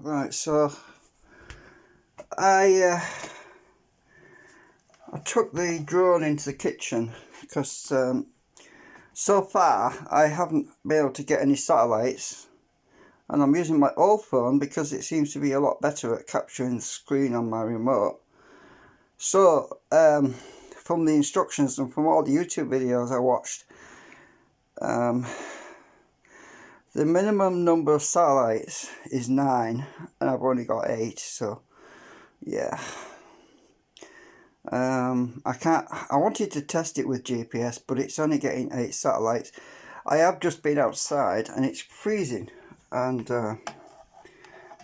Right, so I took the drone into the kitchen because so far I haven't been able to get any satellites, and I'm using my old phone because it seems to be a lot better at capturing the screen on my remote. So from the instructions and from all the YouTube videos I watched, the minimum number of satellites is 9 and I've only got 8, so yeah. I wanted to test it with GPS, but it's only getting 8 satellites. I have just been outside and it's freezing, and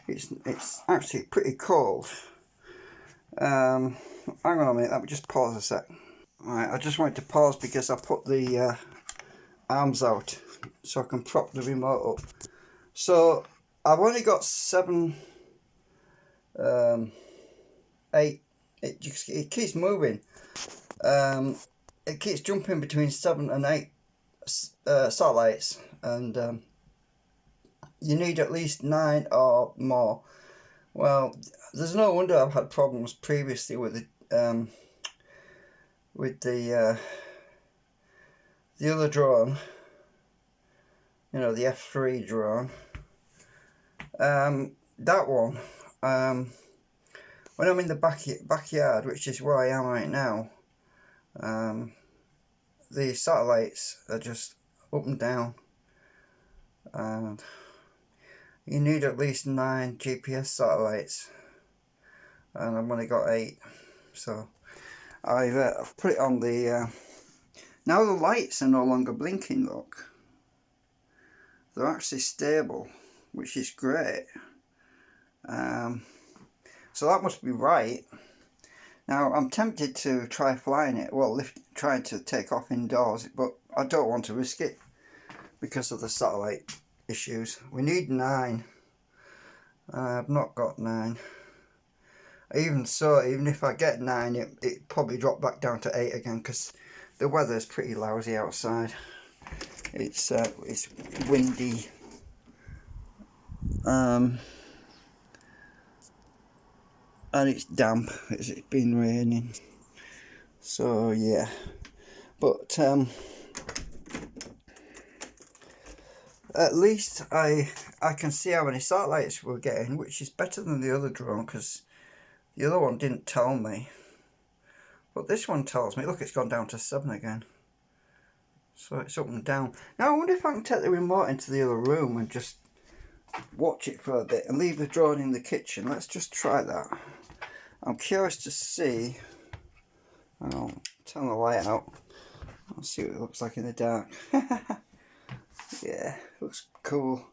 it's actually pretty cold. Hang on a minute, let me just pause a sec. Right, I just wanted to pause because I put the arms out so I can prop the remote up. So I've only got 7, 8. It keeps moving. It keeps jumping between 7 and 8 satellites, and you need at least 9 or more. Well, there's no wonder I've had problems previously with the other drone. You know, the F3 drone. That one. When I'm in the backyard, which is where I am right now, the satellites are just up and down, and you need at least 9 GPS satellites, and I've only got 8. So I've put it on the now the lights are no longer blinking. Look, they're actually stable, which is great. So that must be right. Now I'm tempted to try flying it, well, trying to take off indoors, but I don't want to risk it because of the satellite issues. We need 9. I've not got 9. Even so, even if I get 9, it probably drop back down to 8 again because the weather's pretty lousy outside. It's windy. And it's damp. It's been raining. So yeah, but at least I can see how many satellites we're getting, which is better than the other drone because the other one didn't tell me. But this one tells me. Look, it's gone down to 7 again. So it's up and down. Now I wonder if I can take the remote into the other room and just watch it for a bit and leave the drone in the kitchen. Let's just try that. I'm curious to see. I'll turn the light out. I'll see what it looks like in the dark. Yeah, looks cool.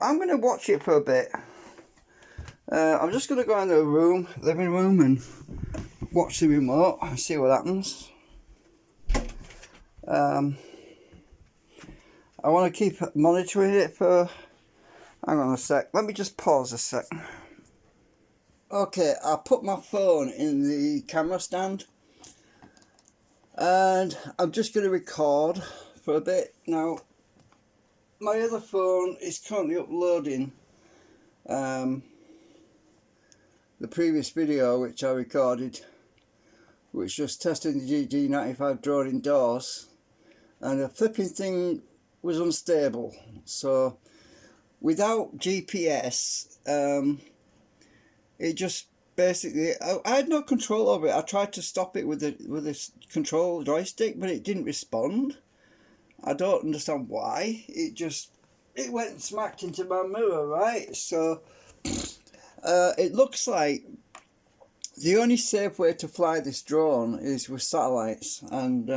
I'm going to watch it for a bit. I'm just going to go in the living room, and watch the remote and see what happens. I want to keep monitoring it for... Hang on a sec. Let me just pause a sec. Okay, I put my phone in the camera stand, and I'm just going to record for a bit. Now, my other phone is currently uploading the previous video which I recorded, which was testing the GD95 drone indoors, and the flipping thing was unstable. So without GPS, it just basically, I had no control over it. I tried to stop it with a control joystick, but it didn't respond. I don't understand why. It went and smacked into my mirror, right? So it looks like the only safe way to fly this drone is with satellites, and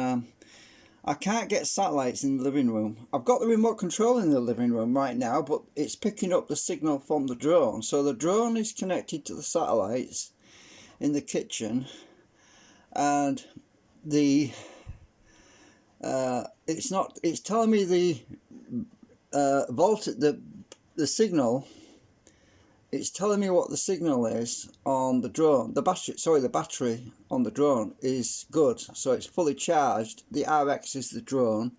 I can't get satellites in the living room. I've got the remote control in the living room right now, but it's picking up the signal from the drone. So the drone is connected to the satellites in the kitchen, and it's telling me the signal. It's telling me what the signal is on the drone. The battery on the drone is good, so it's fully charged. The RX is the drone.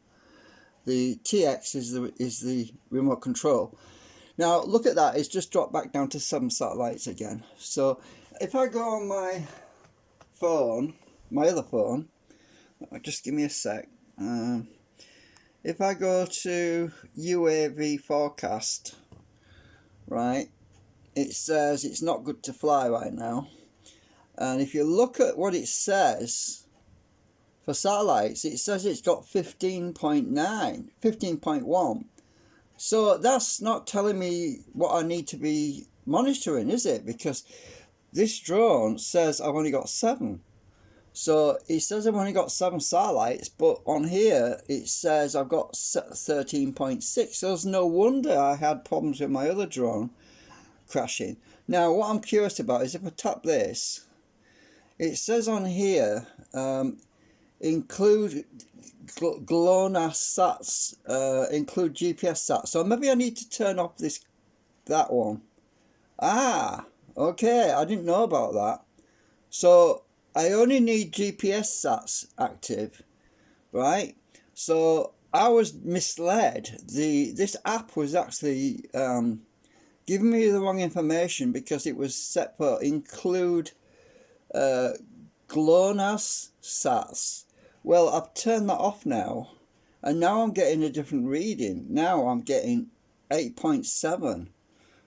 The TX is the remote control. Now look at that, it's just dropped back down to 7 satellites again. So if I go on my phone, my other phone, just give me a sec. If I go to UAV forecast, right, it says it's not good to fly right now. And if you look at what it says for satellites, it says it's got 15.9, 15.1. So that's not telling me what I need to be monitoring, is it? Because this drone says I've only got 7. So it says I've only got 7 satellites, but on here it says I've got 13.6. So there's no wonder I had problems with my other drone crashing. Now what I'm curious about is if I tap this, it says on here, include GLONASS sats, include GPS sats. So maybe I need to turn off that one. Ah, okay, I didn't know about that. So I only need GPS sats active, right? So I was misled. This app was actually giving me the wrong information because it was set for include GLONASS sats. Well, I've turned that off now, and now I'm getting a different reading. Now I'm getting 8.7.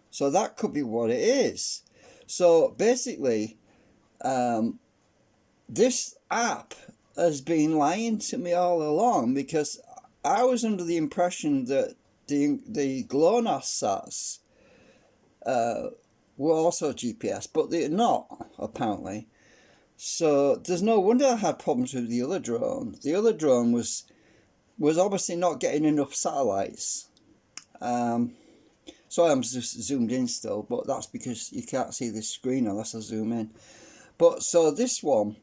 So that could be what it is. So basically, this app has been lying to me all along, because I was under the impression that the GLONASS sats were also GPS, but they're not, apparently. So there's no wonder I had problems with the other drone. The other drone was obviously not getting enough satellites. Sorry, I'm just zoomed in still, but that's because you can't see this screen unless I zoom in. But so this one,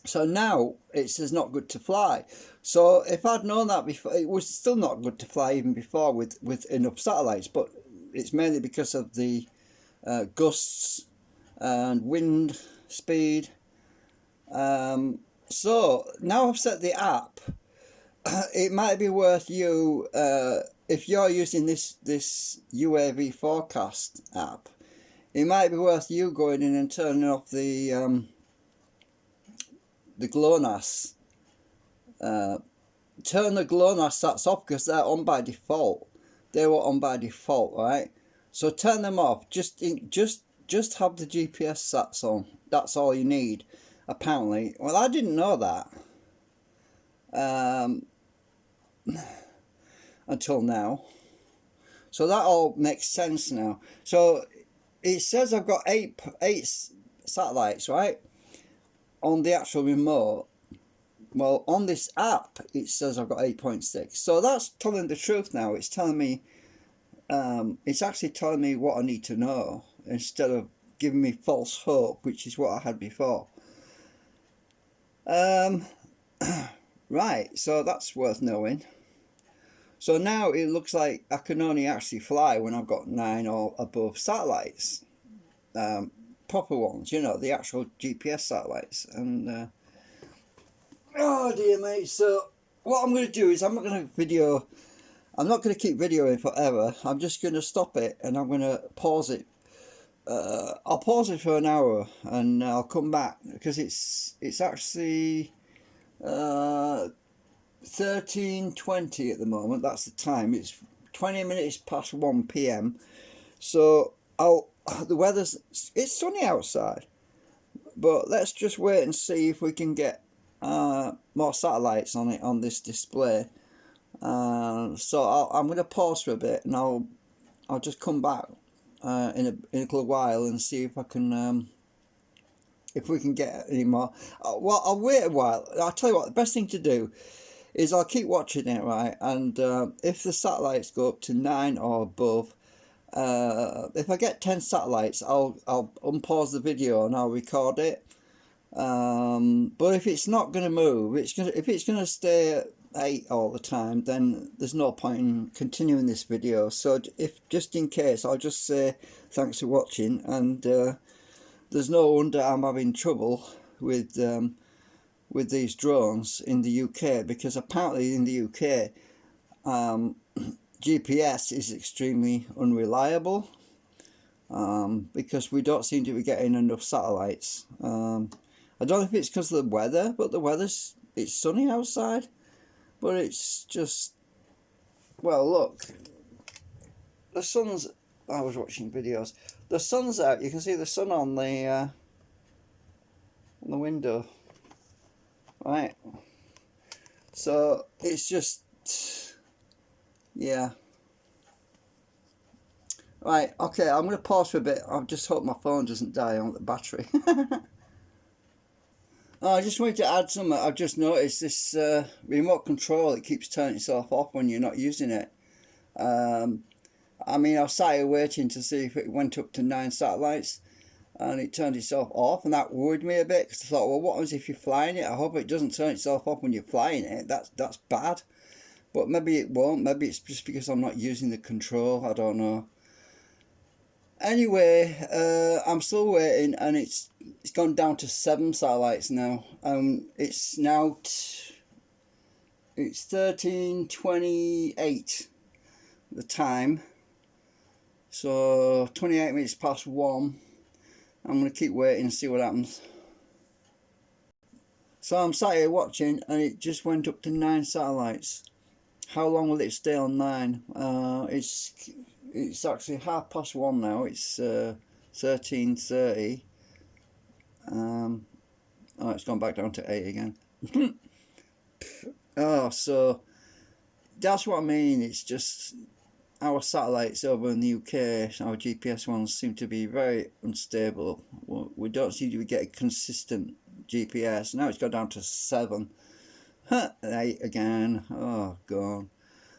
so now it says not good to fly. So if I'd known that before, it was still not good to fly even before with enough satellites, but it's mainly because of the gusts and wind speed. So now I've set the app, it might be worth you, if you're using this UAV forecast app, it might be worth you going in and turning off the GLONASS. Turn the GLONASS sats off, because they're on by default. They were on by default, right? So turn them off. Just have the GPS sats on. That's all you need, apparently. Well, I didn't know that until now. So that all makes sense now. So it says I've got eight satellites, right, on the actual remote. Well, on this app it says I've got 8.6. So that's telling the truth now. It's telling me, it's actually telling me what I need to know, instead of giving me false hope, which is what I had before. Right, so that's worth knowing. So now it looks like I can only actually fly when I've got 9 or above satellites, proper ones, you know, the actual GPS satellites. And oh dear mate, so what I'm going to do is I'm not going to keep videoing forever. I'm just going to stop it, and I'm going to pause it. I'll pause it for an hour, and I'll come back, because it's actually 13:20 at the moment. That's the time. It's 20 minutes past 1 p.m. So the weather's, it's sunny outside, but let's just wait and see if we can get more satellites on this display. So I'm going to pause for a bit, and I'll just come back in a little while and see if I can if we can get any more. Well, I'll wait a while. I'll tell you what, the best thing to do is I'll keep watching it, right? And if the satellites go up to 9 or above, if I get 10 satellites, I'll unpause the video and I'll record it. But if it's not going to move, if it's going to stay at 8 all the time, then there's no point in continuing this video. So if just in case, I'll just say thanks for watching, and there's no wonder I'm having trouble with these drones in the UK, because apparently in the UK GPS is extremely unreliable because we don't seem to be getting enough satellites. I don't know if it's because of the weather, but it's sunny outside, but it's just, well, look, the sun's, I was watching videos, the sun's out, you can see the sun on the window, right? So it's just, yeah. Right, okay, I'm going to pause for a bit. I just hope my phone doesn't die on the battery. Oh, I just wanted to add something. I've just noticed this remote control, it keeps turning itself off when you're not using it. I mean, I was sat here waiting to see if it went up to 9 satellites, and it turned itself off, and that worried me a bit, because I thought, well, what happens if you're flying it? I hope it doesn't turn itself off when you're flying it. That's bad. But maybe it won't. Maybe it's just because I'm not using the control. I don't know. Anyway, I'm still waiting, and it's gone down to 7 satellites now. It's now it's 13:28 the time, so 28 minutes past 1. I'm going to keep waiting and see what happens. So I'm sat here watching, and it just went up to 9 satellites. How long will it stay on 9? It's actually 1:30 now. It's 13:30. Oh, it's gone back down to 8 again. Oh, so that's what I mean. It's just our satellites over in the UK, our GPS ones, seem to be very unstable. We don't seem to be getting consistent GPS. Now it's gone down to 7. 8 again. Oh, God.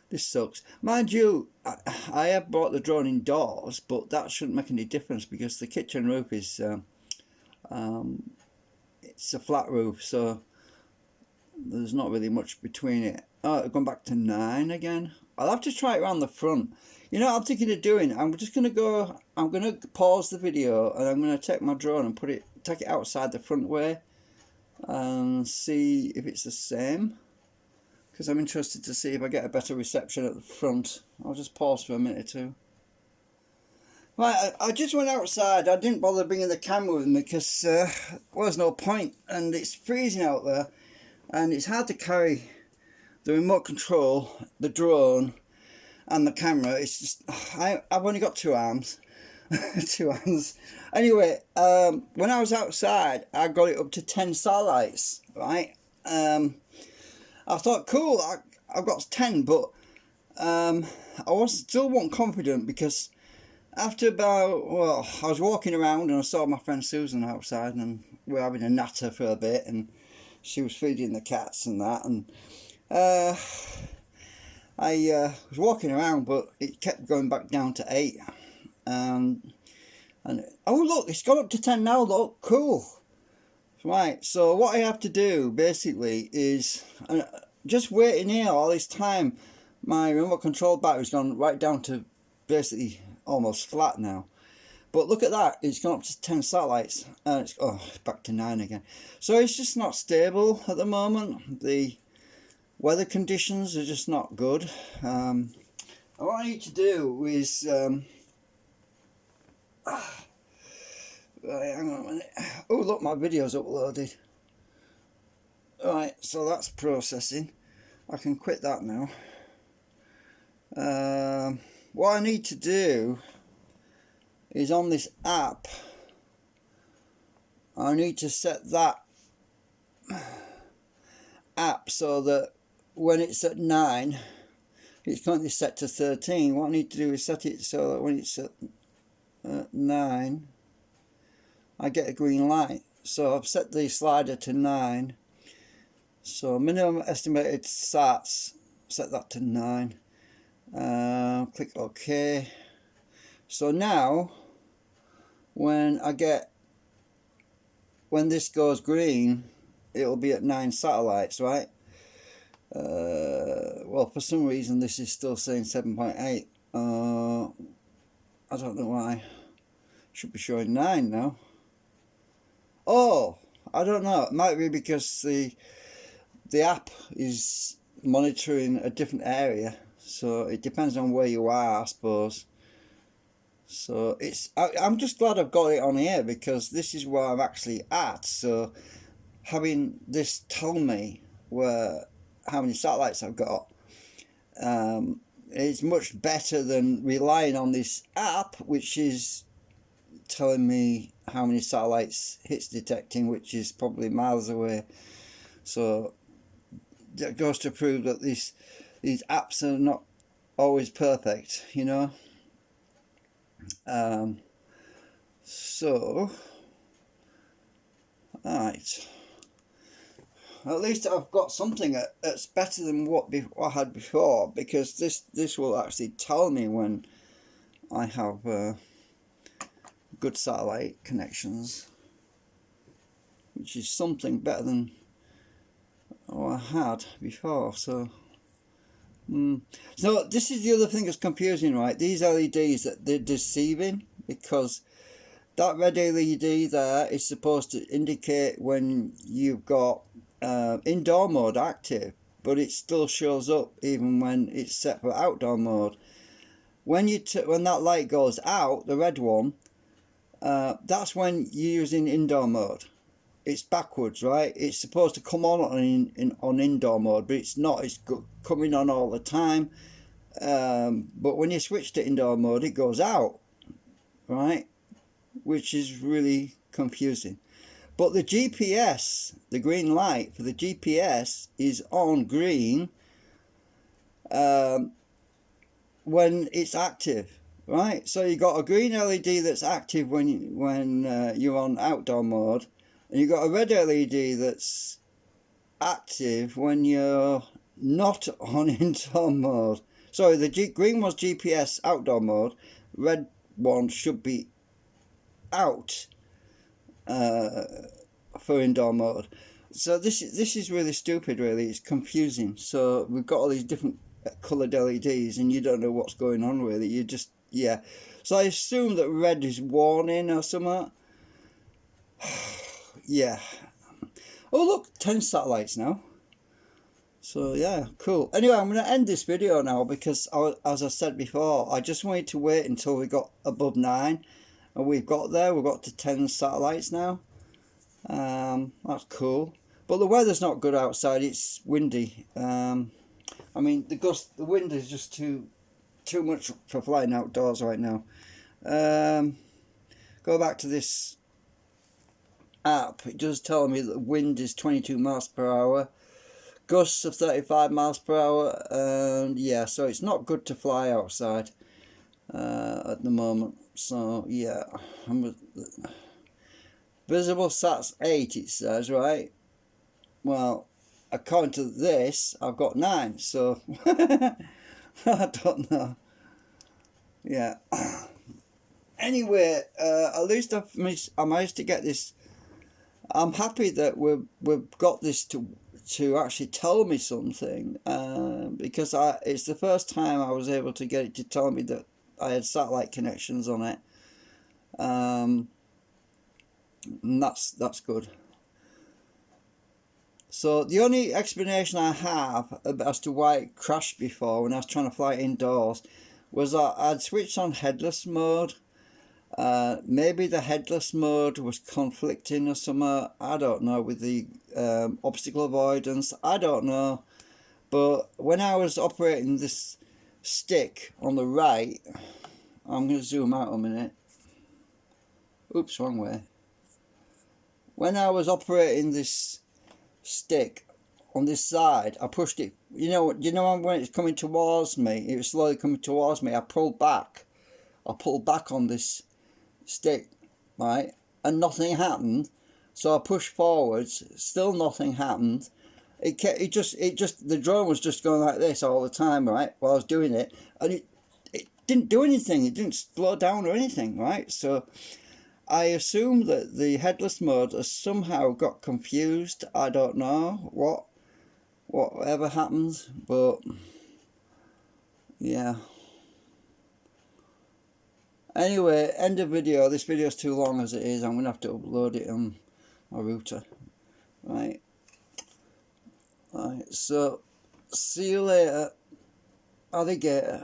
This sucks. Mind you, I have brought the drone indoors, but that shouldn't make any difference because the kitchen roof is it's a flat roof, so there's not really much between it. Oh, it's gone back to 9 again. I'll have to try it around the front. You know what I'm thinking of doing? I'm going to pause the video, and I'm going to take my drone and take it outside the front way and see if it's the same. Because I'm interested to see if I get a better reception at the front. I'll just pause for a minute or two. Right, I just went outside. I didn't bother bringing the camera with me because well, there's no point. And it's freezing out there. And it's hard to carry the remote control, the drone, and the camera. It's just, I've only got 2 arms. 2 hands. Anyway, when I was outside, I got it up to 10 satellites, right? I thought, cool, I've got 10, but I still wasn't confident because after about, well, I was walking around and I saw my friend Susan outside, and we were having a natter for a bit, and she was feeding the cats and that, and I was walking around, but it kept going back down to 8, and oh look, it's gone up to 10 now, look, cool. Right, so what I have to do basically is just waiting here all this time. My remote control battery's gone right down to basically almost flat now. But look at that, it's gone up to 10 satellites, and it's back to 9 again. So it's just not stable at the moment. The weather conditions are just not good. What I need to do is right, hang on a minute. Oh look, my video's uploaded. Right, so that's processing. I can quit that now. What I need to do is on this app, I need to set that app so that when it's at 9, it's currently set to 13. What I need to do is set it so that when it's at 9, I get a green light. So I've set the slider to 9. So minimum estimated sats, set that to 9. Click OK. So now when this goes green, it'll be at 9 satellites, right? Well, for some reason this is still saying 7.8. I don't know why. It should be showing 9 now. Oh, I don't know. It might be because the app is monitoring a different area. So it depends on where you are, I suppose. So I'm just glad I've got it on here, because this is where I'm actually at. So having this tell me how many satellites I've got, is much better than relying on this app, which is telling me how many satellites it's detecting, which is probably miles away. So that goes to prove that these apps are not always perfect, you know. So, alright. At least I've got something that's better than what I had before, because this will actually tell me when I have good satellite connections, which is something better than what I had before. So this is the other thing that's confusing, right? These LEDs, that they're deceiving, because that red LED there is supposed to indicate when you've got indoor mode active, but it still shows up even when it's set for outdoor mode. When that light goes out, the red one, that's when you're using indoor mode. It's backwards, right? It's supposed to come on indoor mode, but it's not. It's coming on all the time. But when you switch to indoor mode, it goes out, right? Which is really confusing. But the GPS, the green light for the GPS, is on green when it's active, right? So you got a green LED that's active when you're on outdoor mode, and you got a red LED that's active when you're not on indoor mode. Sorry, the green was GPS outdoor mode, red one should be out for indoor mode. So this is really stupid, really. It's confusing. So we've got all these different coloured LEDs, and you don't know what's going on, really. You just, yeah. So I assume that red is warning or something. Yeah. Oh look, 10 satellites now. So yeah, cool. Anyway, I'm going to end this video now, because as I said before, I just wanted to wait until we got above 9, and we've got to 10 satellites now. That's cool. But the weather's not good outside. It's windy. I mean, the wind is just too much for flying outdoors right now. Go back to this app. It does tell me that the wind is 22 miles per hour, gusts of 35 miles per hour, and yeah, so it's not good to fly outside at the moment. So yeah, visible sats 8, it says, right? Well, according to this, I've got 9, so I don't know. Yeah. Anyway, at least I managed to get this. I'm happy that we've got this to actually tell me something, because it's the first time I was able to get it to tell me that I had satellite connections on it, and that's good. So the only explanation I have as to why it crashed before when I was trying to fly indoors was that I'd switched on headless mode. Maybe the headless mode was conflicting or something, I don't know, with the obstacle avoidance, I don't know. But when I was operating this stick on the right, I'm going to zoom out a minute. Oops, wrong way. When I was operating this stick on this side, I pushed it, you know when it's coming towards me, it was slowly coming towards me, I pulled back on this stick, right, and nothing happened. So I pushed forwards, still nothing happened. It just the drone was just going like this all the time, right, while I was doing it, and it didn't do anything. It didn't slow down or anything, right? So I assume that the headless mode has somehow got confused. I don't know whatever happened, but yeah. Anyway, end of video. This video is too long as it is. I'm going to have to upload it on my router. Right. So, see you later. alligator